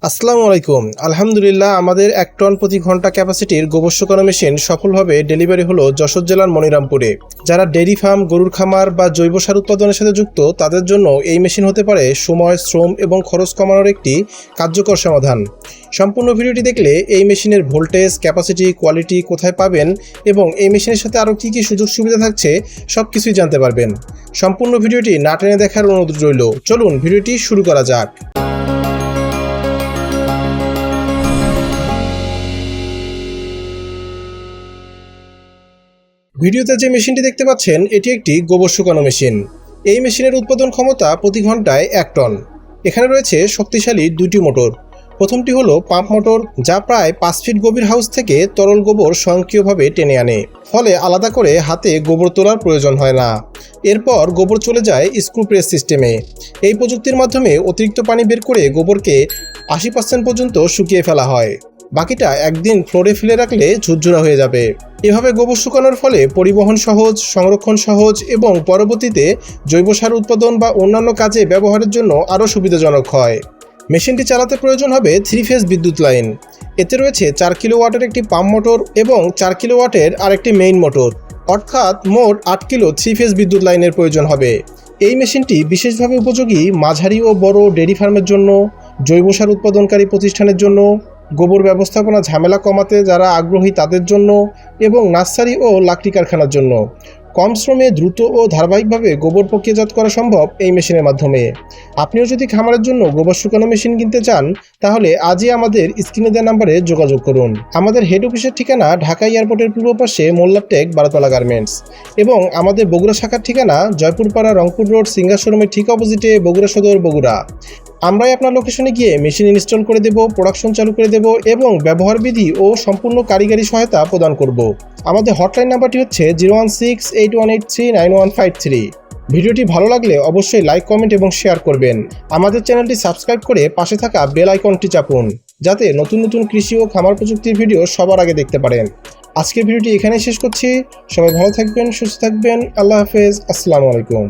আসসালামু আলাইকুম। আলহামদুলিল্লাহ, আমাদের ১ টন প্রতি ঘন্টা ক্যাপাসিটির গোবর শুকানো মেশিন সফলভাবে ডেলিভারি হলো যশোর জেলার মনিরামপুরে। যারা ডেইরি ফার্ম, গরুর খামার বা জৈব সার উৎপাদনের সাথে যুক্ত, তাদের জন্য এই মেশিন হতে পারে সময়, শ্রম এবং খরচ কমানোর একটি কার্যকর সমাধান। সম্পূর্ণ ভিডিওটি দেখলে এই মেশিনের ভোল্টেজ, ক্যাপাসিটি, কোয়ালিটি, কোথায় পাবেন এবং এই মেশিনের সাথে আরও কী কী সুযোগ সুবিধা থাকছে সব কিছুই জানতে পারবেন। সম্পূর্ণ ভিডিওটি না টেনে দেখার অনুরোধ রইল। চলুন ভিডিওটি শুরু করা যাক। ভিডিওতে যে মেশিনটি দেখতে পাচ্ছেন, এটি একটি গোবর শুকানো মেশিন। এই মেশিনের উৎপাদন ক্ষমতা প্রতি ঘন্টায় 1 টন। এখানে রয়েছে শক্তিশালী দুটি মোটর। প্রথমটি হলো পাম্প মোটর, যা প্রায় 5 ফিট গভীর হাউস থেকে তরল গোবর স্বয়ংক্রিয়ভাবে টেনে আনে, ফলে আলাদা করে হাতে গোবর তোলার প্রয়োজন হয় না। এরপর গোবর চলে যায় স্ক্রু প্রেস সিস্টেমে। এই প্রযুক্তির মাধ্যমে অতিরিক্ত পানি বের করে গোবরকে 80% পর্যন্ত শুকিয়ে ফেলা হয়। বাকিটা একদিন ফ্লোরে ফেলে রাখলে ঝুরঝুরা হয়ে যাবে। এভাবে গোবর শুকানোর ফলে পরিবহন সহজ, সংরক্ষণ সহজ এবং পরবর্তীতে জৈব সার উৎপাদন বা অন্যান্য কাজে ব্যবহারের জন্য আরও সুবিধাজনক হয়। মেশিনটি চালাতে প্রয়োজন হবে 3 ফেজ বিদ্যুৎ লাইন। এতে রয়েছে 4 কিলোওয়াটের একটি পাম্প মোটর এবং 4 কিলোওয়াটের আরেকটি মেইন মোটর, অর্থাৎ মোট 8 কিলো 3 ফেজ বিদ্যুৎ লাইনের প্রয়োজন হবে। এই মেশিনটি বিশেষভাবে উপযোগী মাঝারি ও বড় ডেইরি ফার্মের জন্য, জৈব সার উৎপাদনকারী প্রতিষ্ঠানের জন্য, গোবর ব্যবস্থাপনা ঝামেলা কমাতে যারা আগ্রহী তাদের জন্য এবং নার্সারি ও লাকড়ি কারখানার জন্য। কম শ্রমে দ্রুত ও ধারাবাহিকভাবে গোবর প্রক্রিয়াজাত করা সম্ভব এই মেশিনের মাধ্যমে। আপনিও যদি খামারের জন্য গোবর শুকানো মেশিন কিনতে চান, তাহলে আজই আমাদের স্ক্রিনে দেওয়া নাম্বারে যোগাযোগ করুন। আমাদের হেড অফিসের ঠিকানা ঢাকা এয়ারপোর্টের পূর্ব পাশে মোল্লারটেক, বারোতলা গার্মেন্টস, এবং আমাদের বগুড়া শাখার ঠিকানা জয়পুরপাড়া, রংপুর রোড, সিঙ্গার শোরুমের ঠিক অপোজিটে, বগুড়া সদর, বগুড়া। আমরাই আপনার লোকেশনে গিয়ে মেশিন ইনস্টল করে দেব, প্রোডাকশন চালু করে দেব এবং ব্যবহার বিধি ও সম্পূর্ণ কারিগরি সহায়তা প্রদান করব। আমাদের হটলাইন নাম্বারটি হচ্ছে 01681839153। ভিডিওটি ভালো লাগলে অবশ্যই লাইক, কমেন্ট এবং শেয়ার করবেন। আমাদের চ্যানেলটি সাবস্ক্রাইব করে পাশে থাকা বেল আইকনটি চাপুন, যাতে নতুন নতুন কৃষি ও খামার প্রযুক্তির ভিডিও সবার আগে দেখতে পারেন। আজকের ভিডিওটি এখানেই শেষ করছি। সবাই ভালো থাকবেন, সুস্থ থাকবেন। আল্লাহ হাফেজ। আসসালামু আলাইকুম।